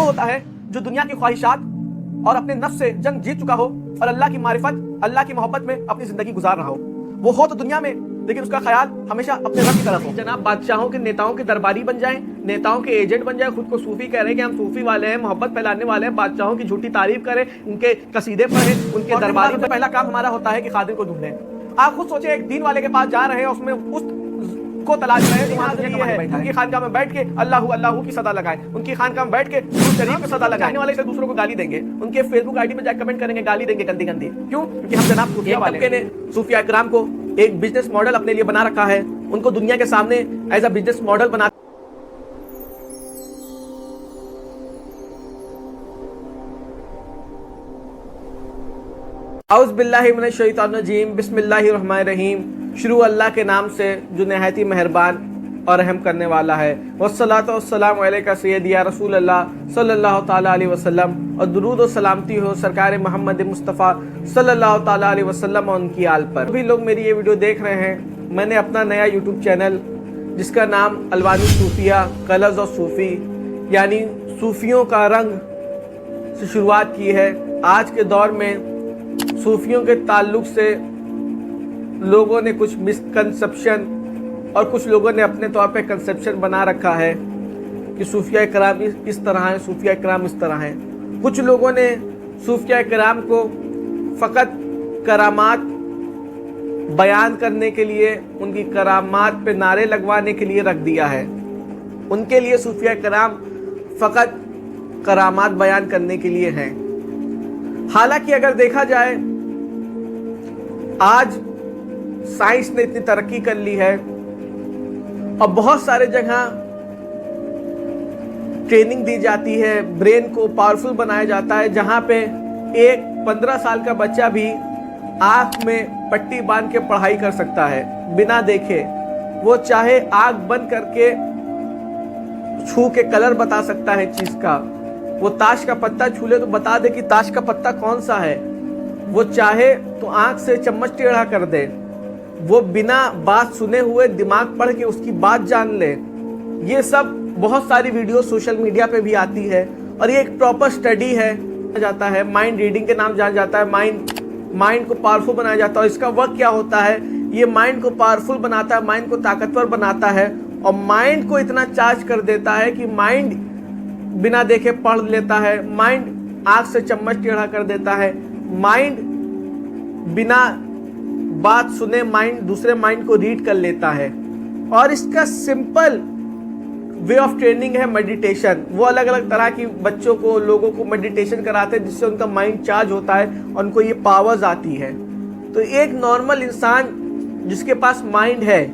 ہوتا ہے جو دنیا کی خواہشات اور اپنے نفس سے جنگ جیت چکا ہو اور اللہ کی معرفت، اللہ کی محبت میں اپنی زندگی گزار رہا ہو. وہ ہو تو دنیا میں لیکن اس کا خیال ہمیشہ اپنے رب کی طرف ہو. جناب بادشاہوں کے نیتاؤں کے درباری بن جائیں، نیتاؤں کے ایجنٹ بن جائیں، خود کو صوفی کہہ رہے ہیں کہ ہم صوفی والے ہیں، محبت پھیلانے والے ہیں، بادشاہوں کی جھوٹی تعریف کریں، ان کے قصیدے پڑھیں، ان کے درباری. تو پہلا کام ہمارا ہوتا ہے کہ خادم کو ڈھونڈیں. آپ خود سوچیں، ایک دین والے کے پاس جا رہے ہیں، اس میں اس کو تلاش رہے ہیں ان کی خانقاہ میں بیٹھ کے اللہ اللہ کی صدا لگائیں، ان کی خانقاہ میں بیٹھ کے شریف کی صدا لگائیں. والے سے دوسروں کو گالی دیں گے، ان کے فیس بک آئی ڈی پہ جا کے کمنٹ کریں گے، گالی دیں گے گندی گندی. کیوں؟ کیونکہ ہم جناب صوفیہ والے نے صوفیہ اکرام کو ایک بزنس ماڈل اپنے لیے بنا رکھا ہے، ان کو دنیا کے سامنے ایز اے بزنس ماڈل بنا. اعوذ باللہ من الشیطان الرجیم، بسم اللہ الرحمن الرحیم. شروع اللہ کے نام سے جو نہایت ہی مہربان اور رحم کرنے والا ہے. والصلاۃ والسلام علیکہ سیدی یا رسول اللہ صلی اللہ تعالیٰ علیہ وسلم، اور درود و سلامتی ہو سرکار محمد مصطفیٰ صلی اللہ تعالیٰ علیہ وسلم اور ان کی آل پر. بھی لوگ میری یہ ویڈیو دیکھ رہے ہیں، میں نے اپنا نیا یوٹیوب چینل جس کا نام الوانی صوفیہ کلرز آف صوفی یعنی صوفیوں کا رنگ سے شروعات کی ہے. آج کے دور میں صوفیوں کے تعلق سے لوگوں نے کچھ مسکنسپشن اور کچھ لوگوں نے اپنے طور پہ کنسپشن بنا رکھا ہے کہ صوفیہ کرام اس طرح ہیں، صوفیہ کرام اس طرح ہیں. کچھ لوگوں نے صوفیہ کرام کو فقط کرامات بیان کرنے کے لیے، ان کی کرامات پہ نعرے لگوانے کے لیے رکھ دیا ہے. ان کے لیے صوفیہ کرام فقط کرامات بیان کرنے کے لیے ہیں. حالانکہ اگر دیکھا جائے آج سائنس نے اتنی ترقی کر لی ہے اور بہت سارے جگہ ٹریننگ دی جاتی ہے، برین کو پاورفل بنایا جاتا ہے، جہاں پہ ایک 15 سال کا بچہ بھی آنکھ میں پٹی باندھ کے پڑھائی کر سکتا ہے بنا دیکھے. وہ چاہے آنکھ بند کر کے چھو کے کلر بتا سکتا ہے چیز کا. وہ تاش کا پتا چھو لے تو بتا دے کہ تاش کا پتا کون سا ہے. وہ چاہے تو آنکھ سے چمچ ٹیڑھا کر دے. وہ بنا بات سنے ہوئے دماغ پڑھ کے اس کی بات جان لے. یہ سب بہت ساری ویڈیو سوشل میڈیا پہ بھی آتی ہے اور یہ ایک پراپر سٹڈی ہے. جاتا ہے مائنڈ ریڈنگ کے نام جانا جاتا ہے. مائنڈ کو پاورفل بنایا جاتا ہے. اور اس کا ورک کیا ہوتا ہے؟ یہ مائنڈ کو پاورفل بناتا ہے، مائنڈ کو طاقتور بناتا ہے اور مائنڈ کو اتنا چارج کر دیتا ہے کہ مائنڈ بنا دیکھے پڑھ لیتا ہے، مائنڈ آنکھ سے چمچ ٹیڑھا کر دیتا ہے، مائنڈ بنا بات سنے مائنڈ دوسرے مائنڈ کو ریڈ کر لیتا ہے. اور اس کا سمپل وے آف ٹریننگ ہے میڈیٹیشن. وہ الگ الگ طرح کی بچوں کو، لوگوں کو میڈیٹیشن کراتے ہیں جس سے ان کا مائنڈ چارج ہوتا ہے اور ان کو یہ پاورز آتی ہے. تو ایک نارمل انسان جس کے پاس مائنڈ ہے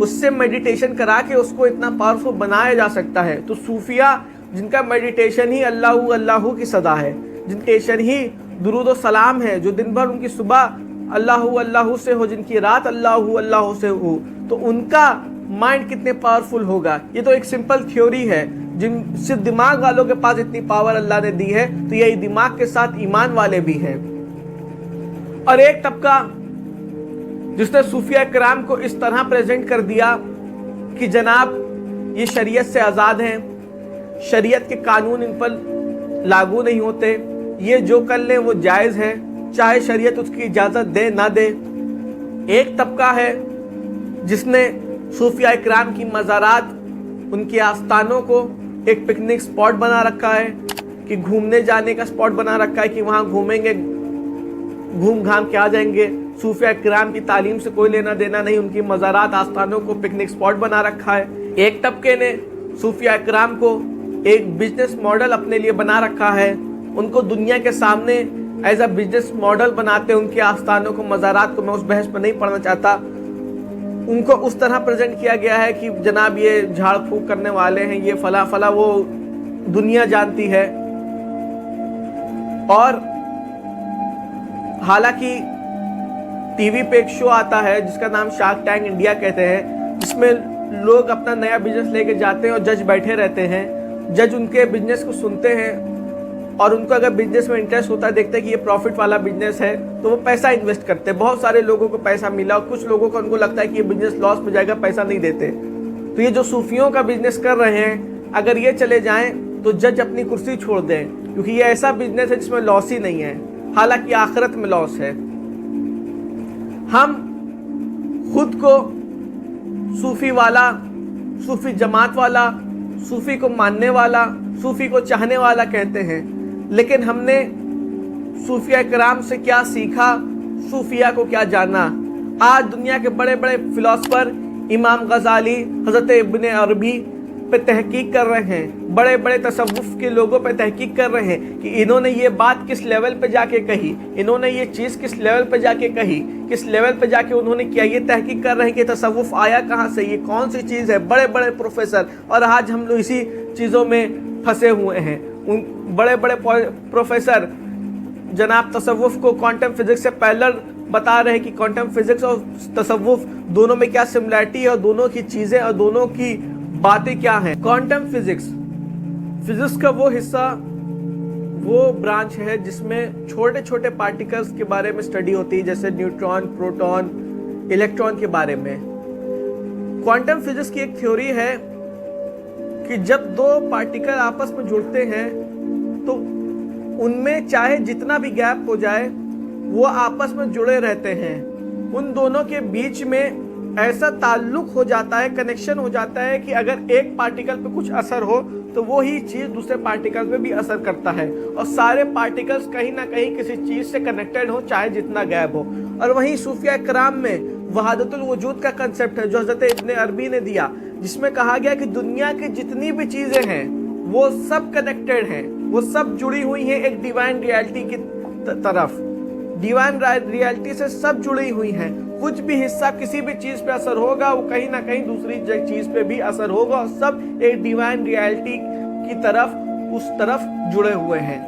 اس سے میڈیٹیشن کرا کے اس کو اتنا پاورفل بنایا جا سکتا ہے. تو صوفیہ جن کا میڈیٹیشن ہی اللہ اللہ کی صدا ہے، جن کے میڈیٹیشن ہی درود و سلام ہے، جو دن بھر ان کی صبح اللہ اللہ سے ہو، جن کی رات اللہ اللہ سے ہو، تو ان کا مائنڈ کتنے پاورفل ہوگا. یہ تو ایک سمپل تھیوری ہے. جن صرف دماغ والوں کے پاس اتنی پاور اللہ نے دی ہے تو یہی دماغ کے ساتھ ایمان والے بھی ہیں. اور ایک طبقہ جس نے صوفیہ کرام کو اس طرح پریزنٹ کر دیا کہ جناب یہ شریعت سے آزاد ہیں، شریعت کے قانون ان پر لاگو نہیں ہوتے، یہ جو کر لیں وہ جائز ہے، چاہے شریعت اس کی اجازت دے نہ دے. ایک طبقہ ہے جس نے صوفیہ اکرام کی مزارات، ان کے آستانوں کو ایک پکنک سپاٹ بنا رکھا ہے، کہ گھومنے جانے کا سپاٹ بنا رکھا ہے، کہ وہاں گھومیں گے، گھوم گھام کے آ جائیں گے. صوفیہ اکرام کی تعلیم سے کوئی لینا دینا نہیں، ان کی مزارات آستانوں کو پکنک سپاٹ بنا رکھا ہے. ایک طبقے نے صوفیہ اکرام کو ایک بزنس ماڈل اپنے لیے بنا رکھا ہے، ان کو دنیا کے سامنے ایز اے بزنس ماڈل بناتے ہیں. ان کے آستانوں کو، مزارات کو میں اس بحث میں نہیں پڑھنا چاہتا، ان کو اس طرح پریزنٹ کیا گیا ہے کہ جناب یہ جھاڑ پھونک کرنے والے ہیں، یہ فلاں فلاں، وہ دنیا جانتی ہے. اور حالانکہ ٹی وی پہ ایک شو آتا ہے جس کا نام شارک ٹینک انڈیا کہتے ہیں، جس میں لوگ اپنا نیا بزنس لے کے جاتے ہیں اور جج بیٹھے رہتے ہیں. جج ان کے بزنس کو سنتے ہیں اور ان کو اگر بزنس میں انٹرسٹ ہوتا ہے، دیکھتے ہیں کہ یہ پروفٹ والا بزنس ہے تو وہ پیسہ انویسٹ کرتے ہیں. بہت سارے لوگوں کو پیسہ ملا اور کچھ لوگوں کو ان کو لگتا ہے کہ یہ بزنس لاس میں جائے گا، پیسہ نہیں دیتے. تو یہ جو صوفیوں کا بزنس کر رہے ہیں، اگر یہ چلے جائیں تو جج اپنی کرسی چھوڑ دیں، کیونکہ یہ ایسا بزنس ہے جس میں لاس ہی نہیں ہے، حالانکہ آخرت میں لاس ہے۔ ہم خود کو صوفی والا، صوفی جماعت والا، صوفی کو ماننے والا، صوفی کو چاہنے والا کہتے ہیں، لیکن ہم نے صوفیہ کرام سے کیا سیکھا، صوفیہ کو کیا جانا؟ آج دنیا کے بڑے بڑے فلاسفر امام غزالی، حضرت ابن عربی پہ تحقیق کر رہے ہیں، بڑے بڑے تصوف کے لوگوں پہ تحقیق کر رہے ہیں کہ انہوں نے یہ بات کس لیول پہ جا کے کہی، انہوں نے یہ چیز کس لیول پہ جا کے کہی، کس لیول پہ جا کے انہوں نے کیا۔ یہ تحقیق کر رہے ہیں کہ تصوف آیا کہاں سے، یہ کون سی چیز ہے، بڑے بڑے پروفیسر، اور آج ہم لوگ اسی چیزوں میں پھنسے ہوئے ہیں۔ ان بڑے بڑے پروفیسر جناب تصوف کو کوانٹم فزکس سے پیرلل بتا رہے ہیں کہ کوانٹم فزکس اور تصوف دونوں میں کیا سملیرٹی ہے، اور دونوں کی چیزیں اور دونوں کی باتیں کیا ہیں۔ کوانٹم فزکس کا وہ حصہ، وہ برانچ ہے جس میں چھوٹے چھوٹے پارٹیکلز کے بارے میں سٹڈی ہوتی ہے، جیسے نیوٹرون، پروٹون، الیکٹرون کے بارے میں۔ کوانٹم فزکس کی ایک تھیوری ہے کہ جب دو پارٹیکل آپس میں جڑتے ہیں تو ان میں چاہے جتنا بھی گیپ ہو جائے وہ آپس میں جڑے رہتے ہیں، ان دونوں کے بیچ میں ایسا تعلق ہو جاتا ہے، کنیکشن ہو جاتا ہے کہ اگر ایک پارٹیکل پہ کچھ اثر ہو تو وہی چیز دوسرے پارٹیکل پہ بھی اثر کرتا ہے، اور سارے پارٹیکلز کہیں نہ کہیں کسی چیز سے کنیکٹڈ ہو، چاہے جتنا گیپ ہو۔ اور وہیں صوفیہ کرام میں وحدت الوجود کا کنسپٹ ہے جو حضرت ابن عربی نے دیا، جس میں کہا گیا کہ دنیا کی جتنی بھی چیزیں ہیں وہ سب کنیکٹڈ ہیں، وہ سب جڑی ہوئی ہیں ایک ڈیوائن ریالٹی کی طرف، ڈیوائن ریالٹی سے سب جڑی ہوئی ہیں۔ کچھ بھی حصہ کسی بھی چیز پہ اثر ہوگا وہ کہیں نہ کہیں دوسری چیز پہ بھی اثر ہوگا، اور سب ایک ڈیوائن ریالٹی کی طرف، اس طرف جڑے ہوئے ہیں۔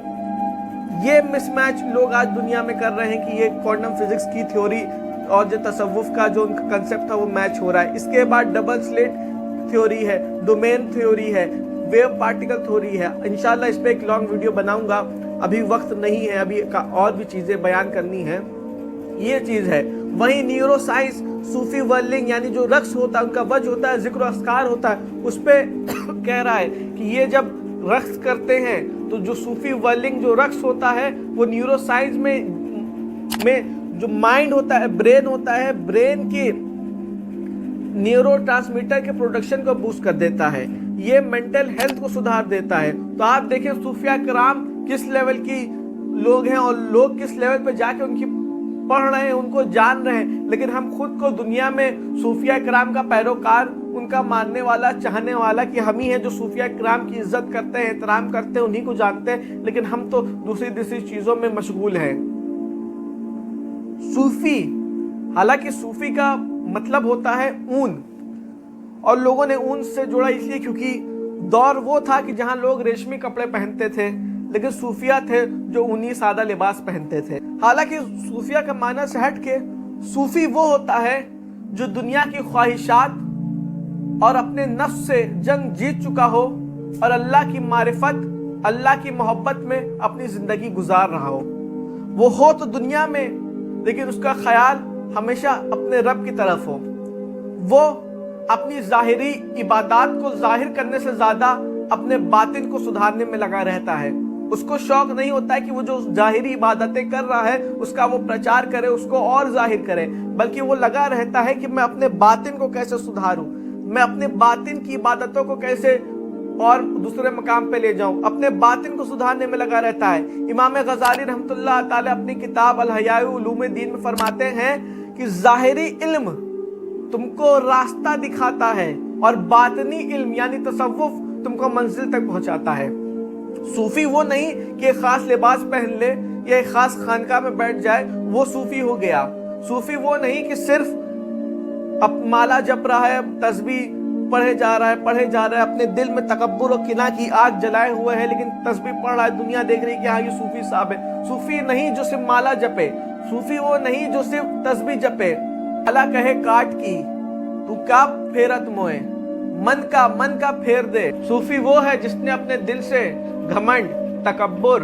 یہ مس میچ لوگ آج دنیا میں کر رہے ہیں کہ یہ کوانٹم فزکس کی تھیوری اور جو تصوف کا جو ان کا کنسپٹ تھا وہ میچ ہو رہا ہے۔ اس کے بعد ڈبل سلٹ تھیوری ہے، ڈومین تھیوری ہے، ویو پارٹیکل تھیوری ہے۔ انشاءاللہ اس پہ ایک لانگ ویڈیو بناؤں گا، ابھی وقت نہیں ہے، ابھی اور بھی چیزیں بیان کرنی ہیں۔ یہ چیز ہے۔ وہیں نیورو سائنس، صوفی ورلنگ یعنی جو رقص ہوتا ہے، ان کا وجہ ہوتا ہے، ذکر و اذکار ہوتا ہے، اس پہ کہہ رہا ہے کہ یہ جب رقص کرتے ہیں تو جو صوفی ورلنگ جو رقص ہوتا ہے وہ نیورو سائنس میں جو مائنڈ ہوتا ہے، برین ہوتا ہے، برین کی نیورو ٹرانسمیٹر کے پروڈکشن کو بوسٹ کر دیتا ہے، یہ مینٹل ہیلتھ کو سدھار دیتا ہے۔ تو آپ دیکھیں صوفیہ کرام کس لیول کی لوگ ہیں، اور لوگ کس لیول پہ جا کے ان کی پڑھ رہے ہیں، ان کو جان رہے ہیں، لیکن ہم خود کو دنیا میں صوفیہ کرام کا پیروکار، ان کا ماننے والا، چاہنے والا کہ ہم ہی ہیں جو صوفیہ کرام کی عزت کرتے ہیں، احترام کرتے ہیں، انہی کو جانتے ہیں، لیکن ہم تو دوسری چیزوں میں مشغول ہیں۔ صوفی، حالانکہ صوفی کا مطلب ہوتا ہے اون، اور لوگوں نے اون سے جوڑا اس لیے کیونکہ دور وہ تھا کہ جہاں لوگ ریشمی کپڑے پہنتے تھے، لیکن صوفیہ تھے جو اونی سادہ لباس پہنتے تھے۔ حالانکہ صوفیہ کا معنی سے ہٹ کے صوفی وہ ہوتا ہے جو دنیا کی خواہشات اور اپنے نفس سے جنگ جیت چکا ہو اور اللہ کی معرفت، اللہ کی محبت میں اپنی زندگی گزار رہا ہو۔ وہ ہو تو دنیا میں، لیکن اس کا خیال ہمیشہ اپنے رب کی طرف ہو۔ وہ اپنی ظاہری عبادات کو ظاہر کرنے سے زیادہ اپنے باطن کو سدھارنے میں لگا رہتا ہے۔ اس کو شوق نہیں ہوتا ہے کہ وہ جو ظاہری عبادتیں کر رہا ہے اس کا وہ پرچار کرے، اس کو اور ظاہر کرے، بلکہ وہ لگا رہتا ہے کہ میں اپنے باطن کو کیسے سدھاروں، میں اپنے باطن کی عبادتوں کو کیسے اور دوسرے مقام پہ لے جاؤں، اپنے باطن کو سدھارنے میں لگا رہتا ہے۔ امام غزالی رحمۃ اللہ تعالی اپنی کتاب الحیاء علوم الدین میں فرماتے ہیں کہ ظاہری علم تم کو راستہ دکھاتا ہے اور باطنی علم یعنی تصوف تم کو منزل تک پہنچاتا ہے۔ صوفی وہ نہیں کہ ایک خاص لباس پہن لے یا ایک خاص خانقاہ میں بیٹھ جائے وہ صوفی ہو گیا۔ صوفی وہ نہیں کہ صرف اب مالا جپ رہا ہے، تسبیح پڑھے جا رہا ہے، اپنے دل میں تکبر اور کینہ کی آگ جلائے ہوئے ہے، لیکن تسبیح پڑھ رہا ہے، دنیا دیکھ رہی ہے کہ ہاں یہ صوفی صاحب ہے۔ صوفی نہیں جو صرف مالا جپے، صوفی وہ نہیں جو صرف تسبیح جپے۔ اللہ کہے کاٹ کی تو کیا پھیرت موئے، من کا پھیر دے۔ صوفی وہ ہے جس نے اپنے دل سے گھمنڈ، تکبر،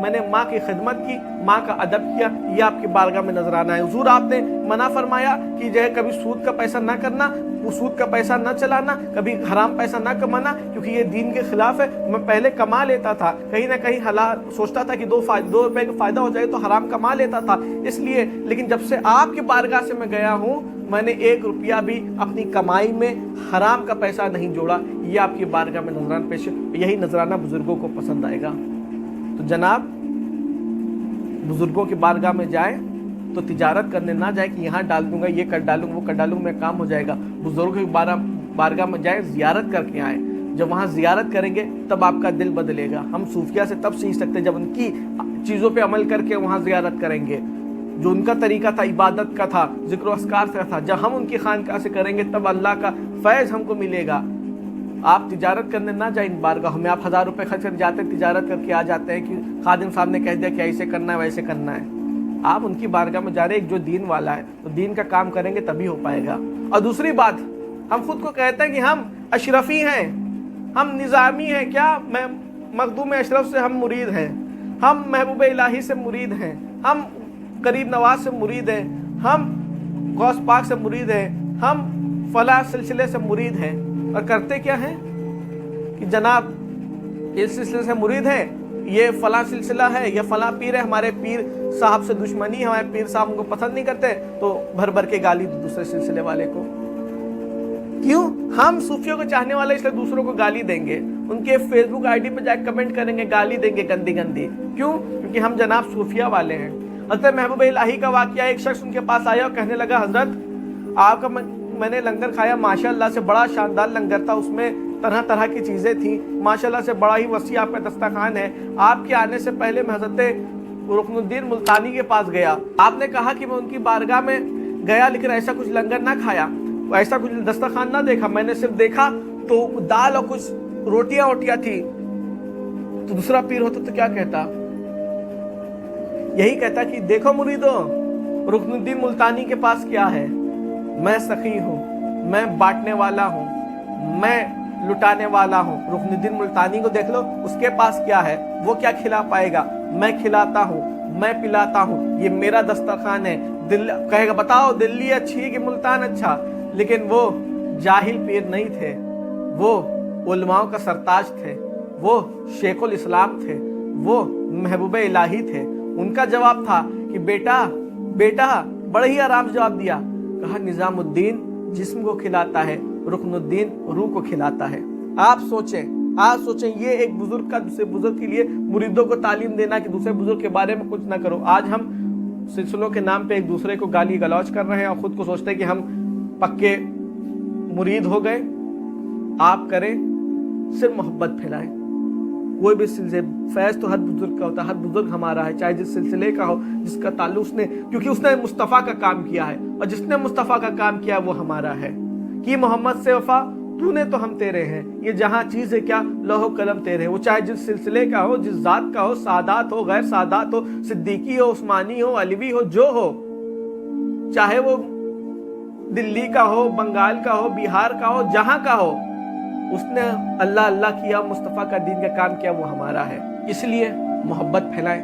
میں نے ماں کی خدمت کی، ماں کا ادب کیا، یہ آپ کی بارگاہ میں نظرانہ ہے۔ حضور آپ نے منع فرمایا کہ جو ہے کبھی سود کا پیسہ نہ کرنا، سود کا پیسہ نہ چلانا، کبھی حرام پیسہ نہ کمانا، کیونکہ یہ دین کے خلاف ہے۔ میں پہلے کما لیتا تھا، کہیں نہ کہیں حلال سوچتا تھا کہ 2 روپے کا فائدہ ہو جائے تو حرام کما لیتا تھا، اس لیے۔ لیکن جب سے آپ کی بارگاہ سے میں گیا ہوں، میں نے 1 روپیہ بھی اپنی کمائی میں حرام کا پیسہ نہیں جوڑا۔ یہ آپ کی بارگاہ میں نذرانہ پیش ہے، یہی نذرانہ بزرگوں کو پسند آئے گا۔ تو جناب بزرگوں کی بارگاہ میں جائیں تو تجارت کرنے نہ جائیں کہ یہاں ڈال دوں گا، یہ کر ڈالوں گا، وہ کر ڈالوں گا، میں کام ہو جائے گا۔ بزرگوں کی بارگاہ میں جائیں، زیارت کر کے آئیں۔ جب وہاں زیارت کریں گے تب آپ کا دل بدلے گا۔ ہم صوفیہ سے تب سیکھ سکتے جب ان کی چیزوں پہ عمل کر کے وہاں زیارت کریں گے۔ جو ان کا طریقہ تھا عبادت کا تھا، ذکر و اذکار کا تھا، جب ہم ان کی خانقاہ سے کریں گے تب اللہ کا فیض ہم کو ملے گا۔ آپ تجارت کرنے نہ جائیں ان بارگاہوں میں۔ آپ 1000 روپے خرچ کر جاتے ہیں، تجارت کر کے آ جاتے ہیں کہ خادم صاحب نے کہہ دیا کہ ایسے کرنا ہے ویسے کرنا ہے۔ آپ ان کی بارگاہ میں جا رہے ہیں، ایک جو دین والا ہے تو دین کا کام کریں گے تبھی ہو پائے گا۔ اور دوسری بات، ہم خود کو کہتے ہیں کہ ہم اشرفی ہیں، ہم نظامی ہیں، کیا مخدوم اشرف سے ہم مرید ہیں، ہم محبوب الہی سے مرید ہیں، ہم قریب نواز سے مرید ہیں، ہم غوث پاک سے مرید ہیں، ہم فلاں سلسلے سے مرید ہیں، اور کرتے کیا ہیں کہ جناب اس سلسلے سے مرید ہیں، یہ فلاں سلسلہ ہے، یہ فلاں پیر ہے، ہمارے پیر صاحب سے دشمنی ہے، ہمارے پیر صاحب کو پسند نہیں کرتے، تو بھر بھر کے گالی دوسرے سلسلے والے کو۔ کیوں؟ ہم صوفیوں کو چاہنے والے اس لیے دوسروں کو گالی دیں گے، ان کے فیس بک آئی ڈی پہ جا کے کمنٹ کریں گے، گالی دیں گے گندی گندی۔ کیوں؟ کیونکہ ہم جناب صوفیہ والے ہیں۔ حضرت محبوب الہی کا واقعہ، ایک شخص ان کے پاس آیا اور کہنے لگا، حضرت آپ کا میں نے لنگر کھایا، ماشاءاللہ سے بڑا شاندار لنگر تھا، اس میں طرح طرح کی چیزیں تھیں، ماشاءاللہ سے بڑا ہی وسیع آپ کا دسترخوان ہے۔ آپ کے آنے سے پہلے میں حضرت رکن الدین ملتانی کے پاس گیا، آپ نے کہا کہ میں ان کی بارگاہ میں گیا لیکن ایسا کچھ لنگر نہ کھایا، ایسا کچھ دسترخوان نہ دیکھا، میں نے صرف دیکھا تو دال اور کچھ روٹیاں تھی۔ تو دوسرا پیر ہوتا تو کیا کہتا؟ یہی کہتا کہ دیکھو مریدو، رکن الدین ملتانی کے پاس کیا ہے، میں سخی ہوں، میں بانٹنے والا ہوں، میں لٹانے والا ہوں۔ رکن الدین ملتانی کو دیکھ لو، اس کے پاس کیا ہے، وہ کیا کھلا پائے گا، میں کھلاتا ہوں، میں پلاتا ہوں، یہ میرا دسترخوان ہے۔ کہے گا بتاؤ دلی اچھی کہ ملتان اچھا؟ لیکن وہ جاہل پیر نہیں تھے، وہ علماء کا سرتاج تھے، وہ شیخ الاسلام تھے، وہ محبوب الہی تھے۔ ان کا جواب تھا کہ بیٹا بڑے ہی آرام سے جواب دیا، کہا نظام الدین جسم کو کھلاتا ہے، رکن الدین روح کو کھلاتا ہے۔ آپ سوچیں یہ ایک بزرگ کا دوسرے بزرگ کے لیے مریدوں کو تعلیم دینا کہ دوسرے بزرگ کے بارے میں کچھ نہ کرو۔ آج ہم سلسلوں کے نام پہ ایک دوسرے کو گالی گلوچ کر رہے ہیں اور خود کو سوچتے ہیں کہ ہم پکے مرید ہو گئے۔ آپ کریں، صرف محبت پھیلائیں۔ کوئی بھی سلسلے، فیض تو ہر بزرگ کا ہوتا ہے، ہر بزرگ ہمارا ہے، چاہے جس سلسلے کا ہو، جس کا تعلق اس نے، کیونکہ اس نے مصطفیٰ کا کام کیا ہے، اور جس نے مصطفیٰ کا کام کیا وہ ہمارا ہے۔ کہ محمد سے وفا تو نے تو ہم تیرے ہیں، یہ جہاں چیز ہے کیا لوح و قلم تیرے ہیں۔ وہ چاہے جس سلسلے کا ہو، جس ذات کا ہو، سادات ہو، غیر سادات ہو، صدیقی ہو، عثمانی ہو، علوی ہو، جو ہو، چاہے وہ دلی کا ہو، بنگال کا ہو، بہار کا ہو، جہاں کا ہو، اس نے اللہ اللہ کیا، مصطفیٰ کا دین کا کام کیا، وہ ہمارا ہے۔ اس لیے محبت پھیلائیں،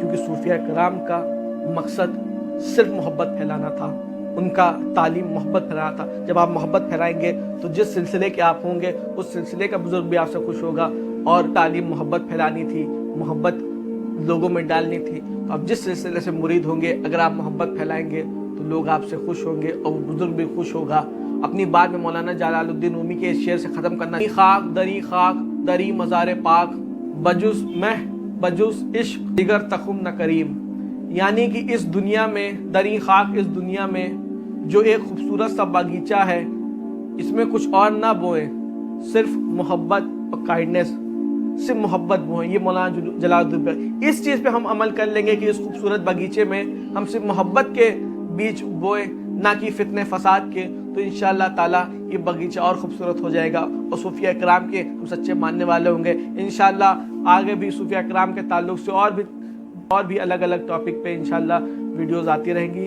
کیونکہ صوفیہ کرام کا مقصد صرف محبت پھیلانا تھا، ان کا تعلیم محبت پھیلانا تھا۔ جب آپ محبت پھیلائیں گے تو جس سلسلے کے آپ ہوں گے اس سلسلے کا بزرگ بھی آپ سے خوش ہوگا، اور تعلیم محبت پھیلانی تھی، محبت لوگوں میں ڈالنی تھی، تو آپ جس سلسلے سے مرید ہوں گے، اگر آپ محبت پھیلائیں گے تو لوگ آپ سے خوش ہوں گے اور وہ بزرگ بھی خوش ہوگا۔ اپنی بات میں مولانا جلال الدین رومی کے اس شعر سے ختم کرنا، خاک دری مزار پاک، بجز مہ بجز عشق دیگر تخم نہ کریم، یعنی کہ اس دنیا میں دری خاک، اس دنیا میں جو ایک خوبصورت سا باغیچہ ہے، اس میں کچھ اور نہ بوئیں، صرف محبت اور کائنڈنس، صرف محبت بوئیں۔ یہ مولانا جلال الدین، اس چیز پہ ہم عمل کر لیں گے کہ اس خوبصورت باغیچے میں ہم صرف محبت کے بیچ بوئیں، نہ کہ فتنے فساد کے، تو انشاءاللہ تعالی یہ باغیچہ اور خوبصورت ہو جائے گا اور صوفیہ کرام کے ہم سچے ماننے والے ہوں گے۔ انشاءاللہ آگے بھی صوفیہ کرام کے تعلق سے اور بھی الگ الگ ٹاپک پہ انشاءاللہ ویڈیوز آتی رہیں گی۔